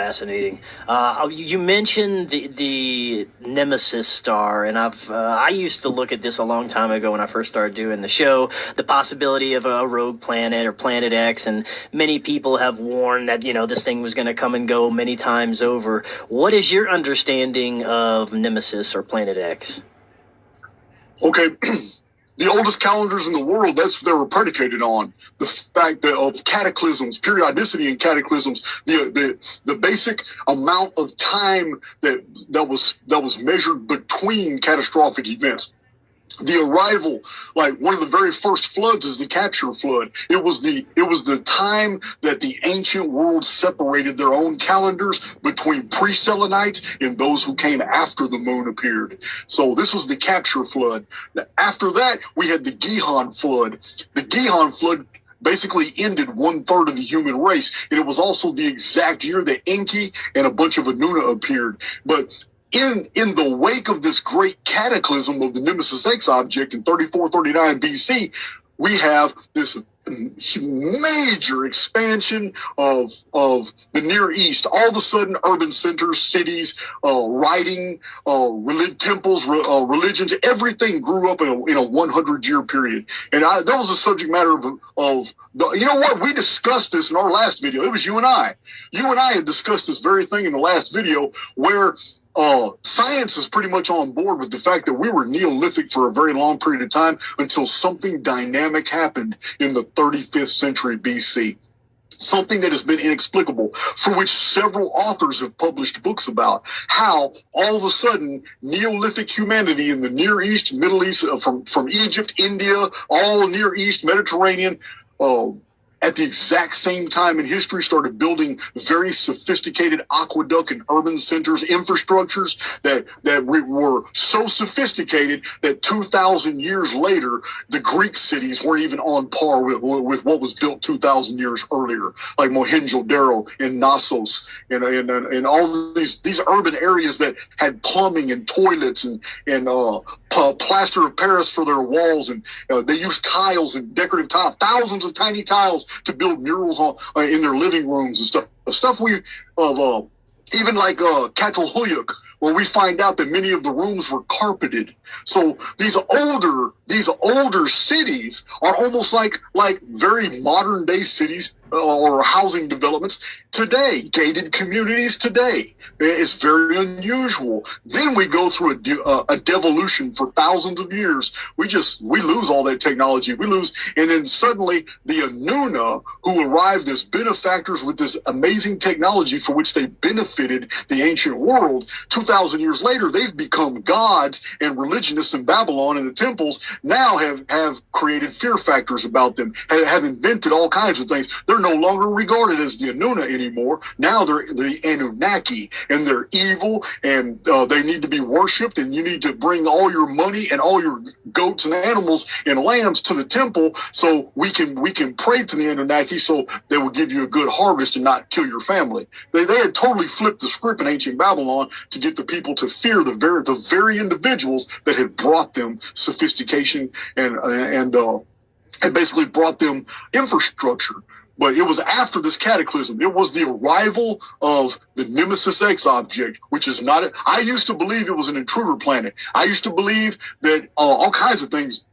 fascinating. You mentioned the Nemesis star, and I used to look at this a long time ago when I first started doing the show, the possibility of a rogue planet or Planet X, and many people have warned that, this thing was going to come and go many times over. What is your understanding of Nemesis or Planet X? Okay. The oldest calendars in the world, that's what they were predicated on. The fact that of cataclysms, periodicity in cataclysms, the basic amount of time that was measured between catastrophic events. The arrival, like one of the very first floods, is the capture flood. It was the time that the ancient world separated their own calendars between pre-Selenites and those who came after the moon appeared. So this was the capture flood. After that, we had the Gihon flood. The Gihon flood basically ended 1/3 of the human race, and it was also the exact year that Enki and a bunch of Anuna appeared. But in the wake of this great cataclysm of the Nemesis X object in 3439 BC, we have this major expansion of the Near East. All of a sudden, urban centers, cities, writing, temples, religions, everything grew up in a 100-year period. And that was a subject matter of you know what? We discussed this in our last video. It was you and I. You and I had discussed this very thing in the last video, where science is pretty much on board with the fact that we were Neolithic for a very long period of time until something dynamic happened in the 35th century BC. Something that has been inexplicable, for which several authors have published books about, how all of a sudden Neolithic humanity in the Near East, Middle East, from Egypt, India, all Near East, Mediterranean, at the exact same time in history, started building very sophisticated aqueduct and urban centers, infrastructures that were so sophisticated that 2,000 years later, the Greek cities weren't even on par with what was built 2,000 years earlier, like Mohenjo-Daro and Knossos and all these urban areas that had plumbing and toilets and plaster of Paris for their walls, and they used tiles and decorative tiles, thousands of tiny tiles to build murals in their living rooms and stuff. Even like Catalhuyuk, where we find out that many of the rooms were carpeted. So these older cities are almost like very modern day cities or housing developments today, gated communities today. It's very unusual. Then we go through a devolution for thousands of years. We lose all that technology. And then suddenly the Anuna, who arrived as benefactors with this amazing technology for which they benefited the ancient world, 2,000 years later, they've become gods, and religionists in Babylon and the temples now have created fear factors about them, have invented all kinds of things. They're no longer regarded as the Anuna anymore. Now they're the Anunnaki, and they're evil, and they need to be worshipped, and you need to bring all your money and all your goats and animals and lambs to the temple so we can pray to the Anunnaki so they will give you a good harvest and not kill your family. They had totally flipped the script in ancient Babylon to get the people to fear the very individuals that had brought them sophistication and basically brought them infrastructure. But it was after this cataclysm. It was the arrival of the Nemesis X object, which is not I used to believe it was an intruder planet. I used to believe that all kinds of things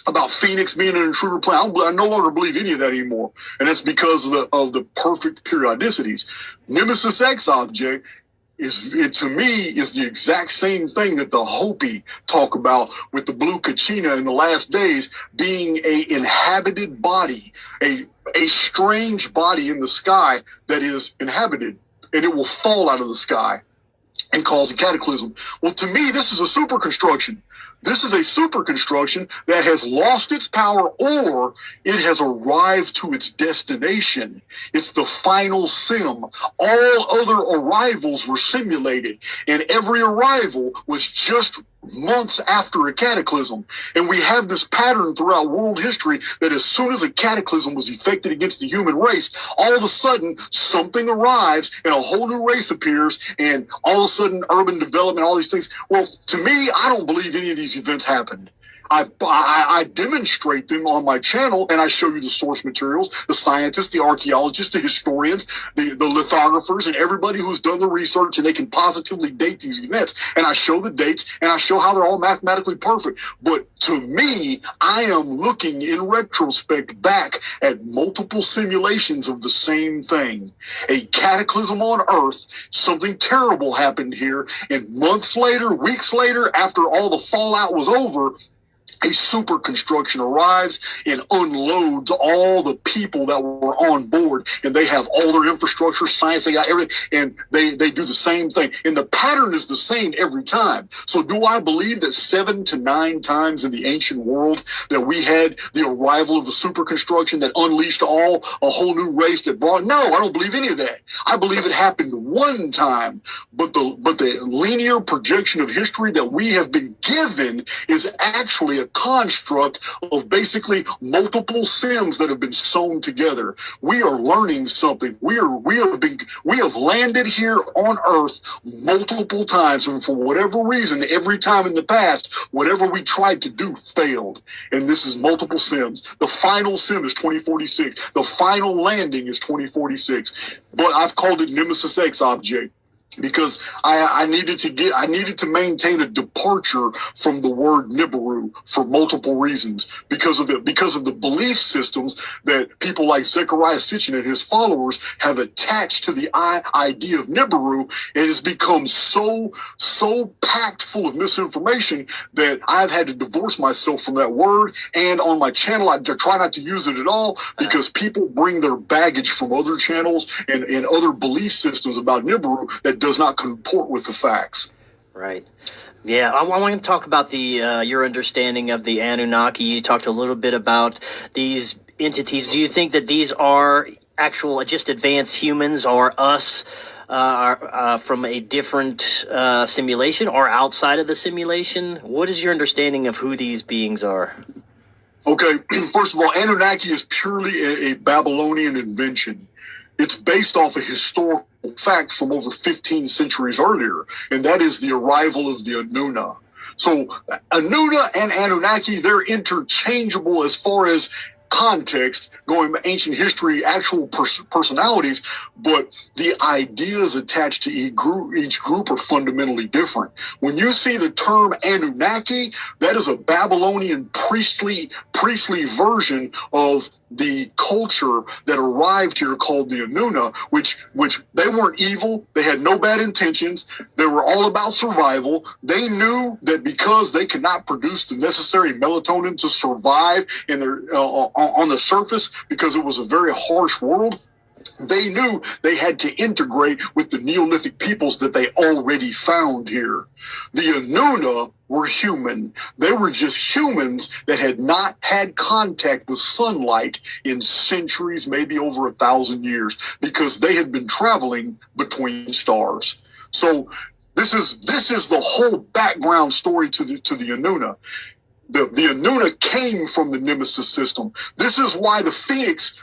about Phoenix being an intruder planet. I no longer believe any of that anymore. And that's because of the perfect periodicities. Nemesis X object to me is the exact same thing that the Hopi talk about with the blue Kachina in the last days, being a inhabited body, a strange body in the sky that is inhabited, and it will fall out of the sky and cause a cataclysm. Well, to me, this is a super construction. This is a super construction that has lost its power, or it has arrived to its destination. It's the final sim. All other arrivals were simulated, and every arrival was just months after a cataclysm. And we have this pattern throughout world history that as soon as a cataclysm was effected against the human race, all of a sudden something arrives and a whole new race appears, and all of a sudden urban development, all these things. Well, to me, I don't believe any of these events happened. I demonstrate them on my channel, and I show you the source materials, the scientists, the archaeologists, the historians, the lithographers, and everybody who's done the research, and they can positively date these events. And I show the dates, and I show how they're all mathematically perfect. But to me, I am looking in retrospect back at multiple simulations of the same thing. A cataclysm on Earth, something terrible happened here, and months later, weeks later, after all the fallout was over, a super construction arrives and unloads all the people that were on board, and they have all their infrastructure, science, they got everything, and they do the same thing. And the pattern is the same every time. So do I believe that 7 to 9 times in the ancient world that we had the arrival of the super construction that unleashed a whole new race that brought? No, I don't believe any of that. I believe it happened one time, but the linear projection of history that we have been given is actually a construct of basically multiple sims that have been sewn together. We are learning something. We have landed here on Earth multiple times, and for whatever reason, every time in the past, whatever we tried to do failed. And this is multiple sims. The final sim is 2046. The final landing is 2046. But I've called it Nemesis X object, because I needed to maintain a departure from the word Nibiru for multiple reasons, because of the belief systems that people like Zecharia Sitchin and his followers have attached to the idea of Nibiru. It has become so packed full of misinformation that I've had to divorce myself from that word. And on my channel, I try not to use it at all, because people bring their baggage from other channels and other belief systems about Nibiru that does not comport with the facts. Right. Yeah, I want to talk about your understanding of the Anunnaki. You talked a little bit about these entities. Do you think that these are actual, just advanced humans, or us from a different simulation, or outside of the simulation? What is your understanding of who these beings are? Okay, first of all, Anunnaki is purely a Babylonian invention. It's based off a historical fact from over 15 centuries earlier, and that is the arrival of the Anuna. So Anuna and Anunnaki, they're interchangeable as far as context, going by ancient history, actual personalities, but the ideas attached to each group are fundamentally different. When you see the term Anunnaki, that is a Babylonian priestly version of the culture that arrived here called the Anuna, which they weren't evil. They had no bad intentions. They were all about survival. They knew that because they could not produce the necessary melatonin to survive in their on the surface, because it was a very harsh world, they knew they had to integrate with the Neolithic peoples that they already found here. The Anuna were human. They were just humans that had not had contact with sunlight in centuries, maybe over 1,000 years, because they had been traveling between stars. So this is the whole background story to the Anuna. The Anuna came from the Nemesis system. This is why the Phoenix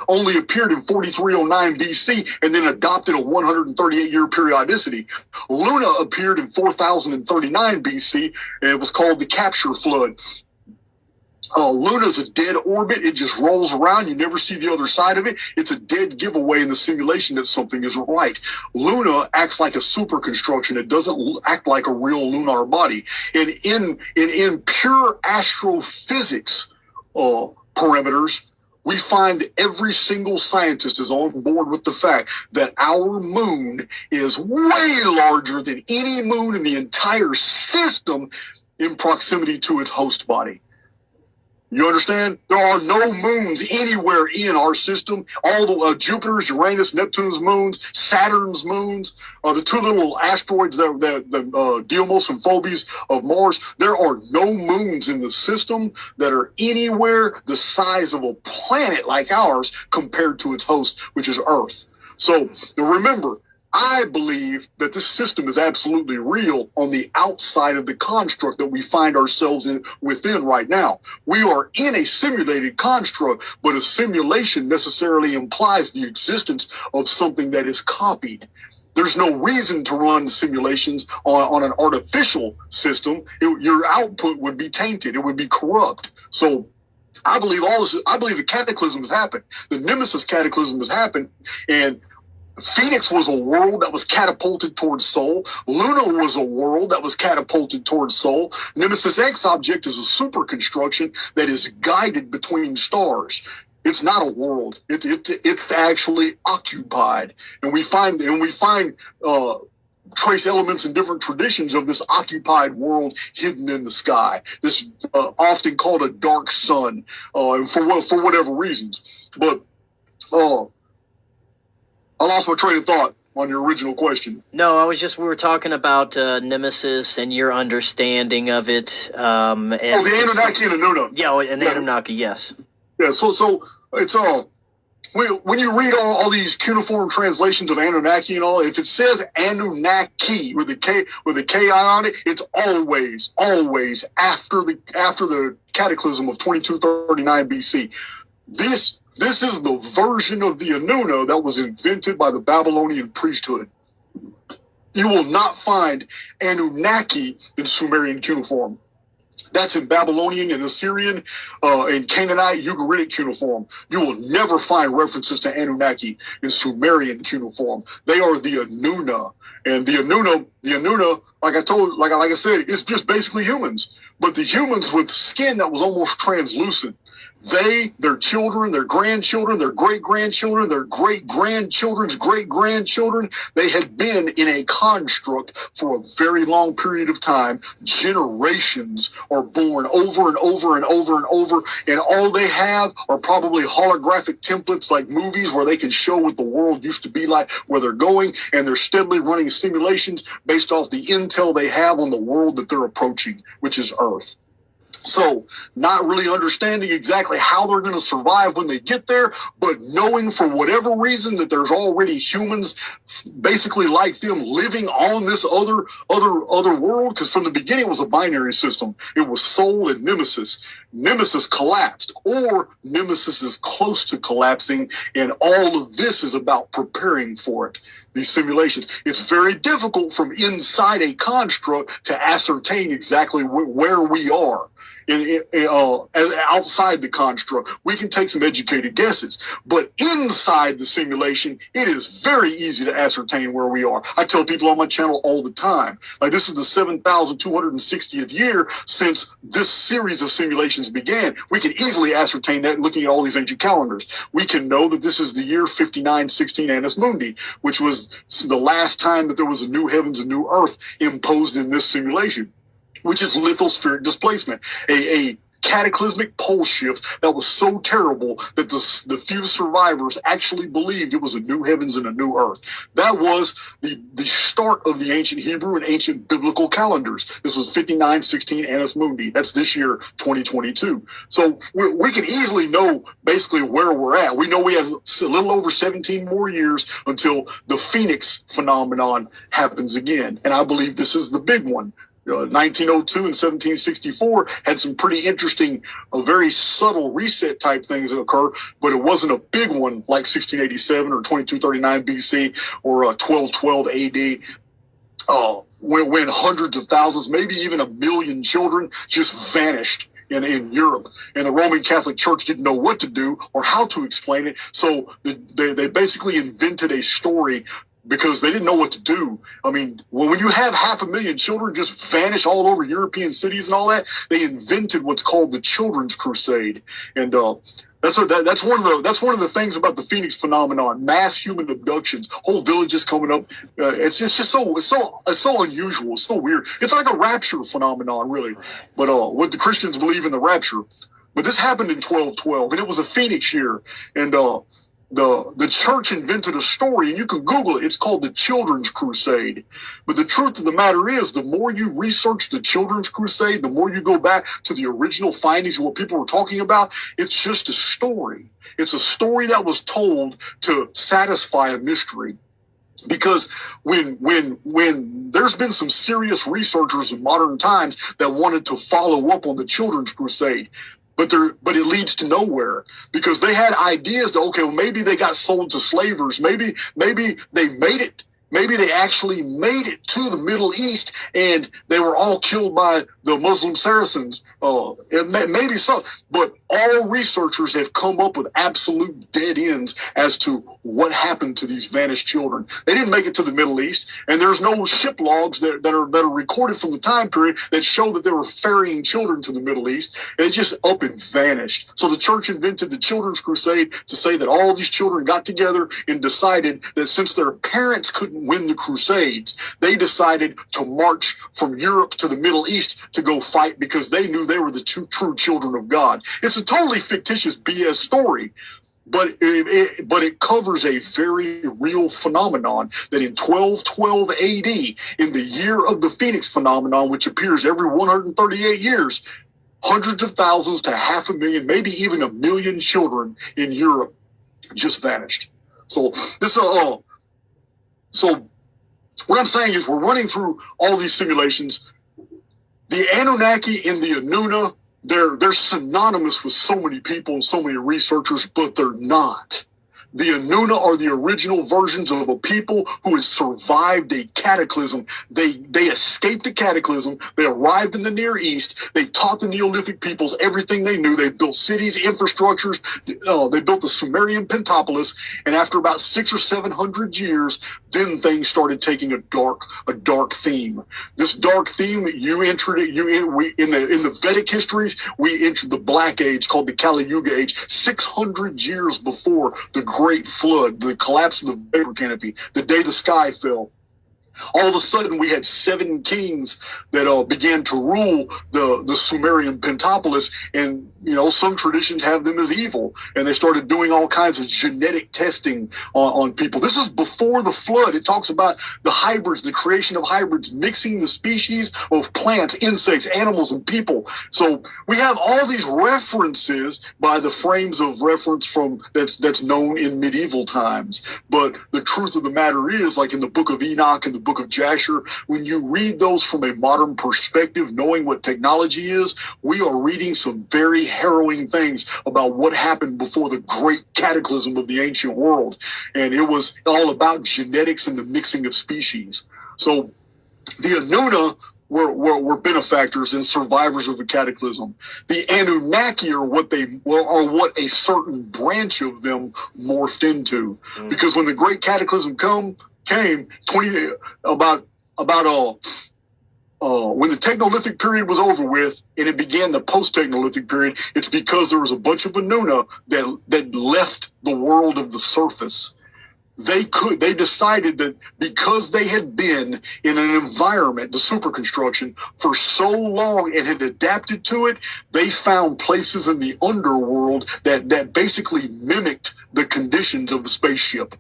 only appeared in 4309 BC and then adopted a 138-year periodicity. Luna appeared in 4039 BC, and it was called the Capture Flood. Luna's a dead orbit. It just rolls around. You never see the other side of it. It's a dead giveaway in the simulation that something isn't right. Luna acts like a super construction. It doesn't act like a real lunar body. And in pure astrophysics parameters, we find that every single scientist is on board with the fact that our moon is way larger than any moon in the entire system in proximity to its host body. You understand? There are no moons anywhere in our system. All the Jupiter's, Uranus, Neptune's moons, Saturn's moons, the two little asteroids, the Deimos and Phobes of Mars. There are no moons in the system that are anywhere the size of a planet like ours compared to its host, which is Earth. So remember, I believe that this system is absolutely real on the outside of the construct that we find ourselves within right now. We are in a simulated construct, but a simulation necessarily implies the existence of something that is copied. there's no reason to run simulations on an artificial system. Your output would be tainted. It would be corrupt. So I believe the cataclysm has happened. The Nemesis cataclysm has happened, and Phoenix was a world that was catapulted towards Sol. Luna was a world that was catapulted towards Sol. Nemesis X object is a super construction that is guided between stars. It's not a world. It's actually occupied, and we find trace elements in different traditions of this occupied world hidden in the sky. This often called a dark sun, for whatever reasons. But I lost my train of thought on your original question. No, we were talking about Nemesis and your understanding of it. And the Anunnaki and Anuna. Yeah, and the Anunnaki, yes. Yeah, so it's when you read all these cuneiform translations of Anunnaki and all, if it says Anunnaki with a K on it, it's always after the cataclysm of 2239 BC. This is the version of the Anuna that was invented by the Babylonian priesthood. You will not find Anunnaki in Sumerian cuneiform. That's in Babylonian and Assyrian and Canaanite Ugaritic cuneiform. You will never find references to Anunnaki in Sumerian cuneiform. They are the Anuna. And the Anuna, like I said, is just basically humans. But the humans with skin that was almost translucent. Their children, their grandchildren, their great-grandchildren, their great-grandchildren's great-grandchildren, they had been in a construct for a very long period of time. Generations are born over and over and over and over, and all they have are probably holographic templates like movies where they can show what the world used to be like, where they're going, and they're steadily running simulations based off the intel they have on the world that they're approaching, which is Earth. So not really understanding exactly how they're going to survive when they get there, but knowing for whatever reason that there's already humans basically like them living on this other world, because from the beginning it was a binary system. It was Sol and Nemesis. Nemesis collapsed, or Nemesis is close to collapsing, and all of this is about preparing for it. These simulations. It's very difficult from inside a construct to ascertain exactly where we are. Outside the construct, we can take some educated guesses, but inside the simulation, it is very easy to ascertain where we are. I tell people on my channel all the time, like, this is the 7,260th year since this series of simulations began. We can easily ascertain that looking at all these ancient calendars. We can know that this is the year 5916 Annus Mundi, which was the last time that there was a new heavens and new earth imposed in this simulation, which is lithospheric displacement, a cataclysmic pole shift that was so terrible that the few survivors actually believed it was a new heavens and a new earth. That was the start of the ancient Hebrew and ancient biblical calendars. This was 5916 Annus Mundi. That's this year, 2022. So we can easily know basically where we're at. We know we have a little over 17 more years until the Phoenix phenomenon happens again. And I believe this is the big one. 1902 and 1764 had some pretty interesting, very subtle reset type things that occur, but it wasn't a big one like 1687 or 2239 BC or 1212 AD. When hundreds of thousands, maybe even 1 million children just vanished in Europe, and the Roman Catholic Church didn't know what to do or how to explain it. So they basically invented a story because they didn't know what to do. I mean, when you have 500,000 children just vanish all over European cities and all that, they invented what's called the Children's Crusade, and that's one of the things about the Phoenix phenomenon: mass human abductions, whole villages coming up. It's so unusual, it's so weird. It's like a rapture phenomenon, really. But what the Christians believe in the rapture. But this happened in 1212, and it was a Phoenix year, and the church invented a story, and you can Google it. It's called the Children's Crusade. But the truth of the matter is, the more you research the Children's Crusade, the more you go back to the original findings of what people were talking about, it's just a story. It's a story that was told to satisfy a mystery. Because when there's been some serious researchers in modern times that wanted to follow up on the Children's Crusade, but it leads to nowhere, because they had ideas that, okay, well, maybe they got sold to slavers, maybe they made it Maybe they actually made it to the Middle East and they were all killed by the Muslim Saracens. Maybe so. But all researchers have come up with absolute dead ends as to what happened to these vanished children. They didn't make it to the Middle East, and there's no ship logs that are recorded from the time period that show that they were ferrying children to the Middle East. They just up and vanished. So the church invented the Children's Crusade to say that all these children got together and decided that since their parents couldn't win the Crusades, they decided to march from Europe to the Middle East to go fight because they knew they were the true children of God. It's a totally fictitious BS story, but it covers a very real phenomenon that in 1212 AD, in the year of the Phoenix phenomenon, which appears every 138 years, hundreds of thousands to 500,000, maybe even 1 million children in Europe just vanished. So this so what I'm saying is we're running through all these simulations. The Anunnaki and the Anuna, they're synonymous with so many people and so many researchers, but they're not. The Anuna are the original versions of a people who has survived a cataclysm. They escaped a cataclysm. They arrived in the Near East. They taught the Neolithic peoples everything they knew. They built cities, infrastructures. They built the Sumerian Pentapolis. And after about 600 or 700 years, then things started taking a dark theme. This dark theme, you entered it. In the Vedic histories, we entered the Black Age called the Kali Yuga Age, 600 years before the Great Flood, the collapse of the vapor canopy, the day the sky fell. All of a sudden, we had 7 kings that began to rule the Sumerian Pentapolis, and some traditions have them as evil, and they started doing all kinds of genetic testing on people. This is before the flood. It talks about the hybrids, the creation of hybrids, mixing the species of plants, insects, animals, and people. So we have all these references by the frames of reference from that's known in medieval times. But the truth of the matter is, like in the Book of Enoch and the Book of Jasher, when you read those from a modern perspective, knowing what technology is, we are reading some very harrowing things about what happened before the great cataclysm of the ancient world. And it was all about genetics and the mixing of species. So the Anuna were benefactors and survivors of the cataclysm. The Anunnaki are what a certain branch of them morphed into. Because when the great cataclysm came when the Technolithic period was over with and it began the post-Technolithic period, it's because there was a bunch of Anuna that left the world of the surface. They decided that because they had been in an environment, the superconstruction, for so long and had adapted to it, they found places in the underworld that basically mimicked the conditions of the spaceship.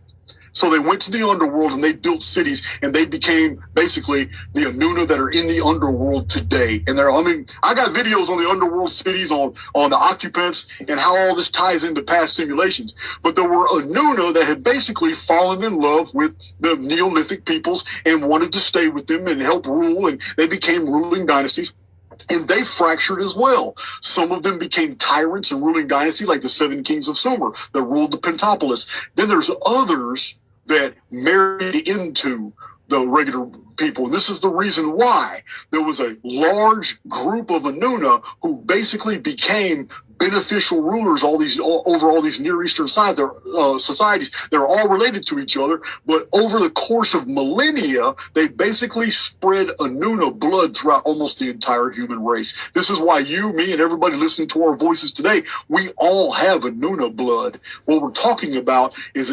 So they went to the underworld and they built cities, and they became basically the Anuna that are in the underworld today. And I got videos on the underworld cities, on the occupants, and how all this ties into past simulations. But there were Anuna that had basically fallen in love with the Neolithic peoples and wanted to stay with them and help rule, and they became ruling dynasties. And they fractured as well. Some of them became tyrants and ruling dynasty, like the 7 kings of Sumer that ruled the Pentapolis. Then there's others that married into the regular people. And this is the reason why there was a large group of Anuna who basically became beneficial rulers over all these Near Eastern societies. They're all related to each other, but over the course of millennia, they basically spread Anuna blood throughout almost the entire human race. This is why you, me, and everybody listening to our voices today, we all have Anuna blood. What we're talking about is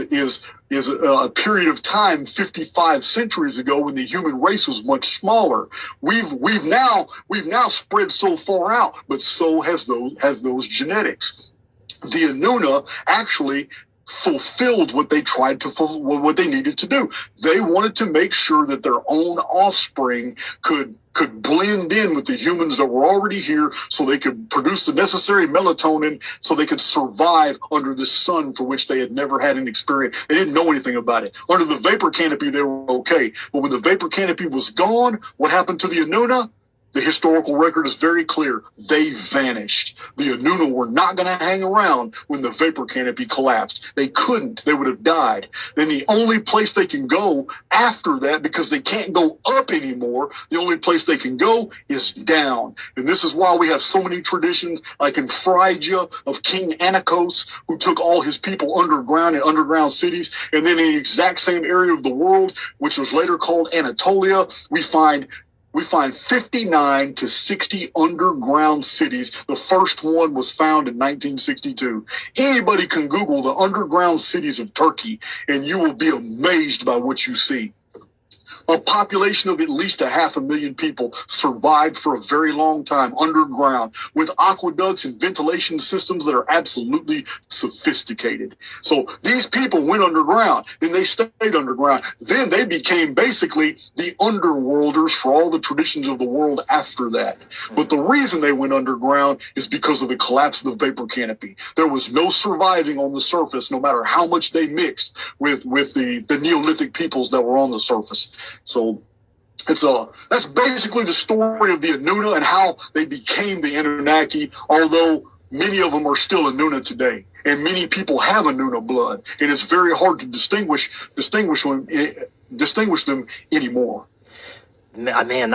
a period of time 55 centuries ago when the human race was much smaller. We've now spread so far out, but so has those genetics. The Anuna actually fulfilled what they needed to do. They wanted to make sure that their own offspring could blend in with the humans that were already here, so they could produce the necessary melatonin so they could survive under the sun, for which they had never had an experience. They didn't know anything about it. Under the vapor canopy, they were okay. But when the vapor canopy was gone, what happened to the Anuna? The historical record is very clear. They vanished. The Anuna were not going to hang around when the vapor canopy collapsed. They couldn't. They would have died. Then the only place they can go after that, because they can't go up anymore, the only place they can go is down. And this is why we have so many traditions, like in Phrygia of King Anacos, who took all his people underground in underground cities. And then in the exact same area of the world, which was later called Anatolia, we find 59 to 60 underground cities. The first one was found in 1962. Anybody can Google the underground cities of Turkey, and you will be amazed by what you see. A population of at least 500,000 people survived for a very long time underground with aqueducts and ventilation systems that are absolutely sophisticated. So these people went underground, and they stayed underground. Then they became basically the underworlders for all the traditions of the world after that. But the reason they went underground is because of the collapse of the vapor canopy. There was no surviving on the surface, no matter how much they mixed with the Neolithic peoples that were on the surface. So that's basically the story of the Anuna and how they became the Anunnaki, although many of them are still Anuna today. And many people have Anuna blood, and it's very hard to distinguish them anymore. Man,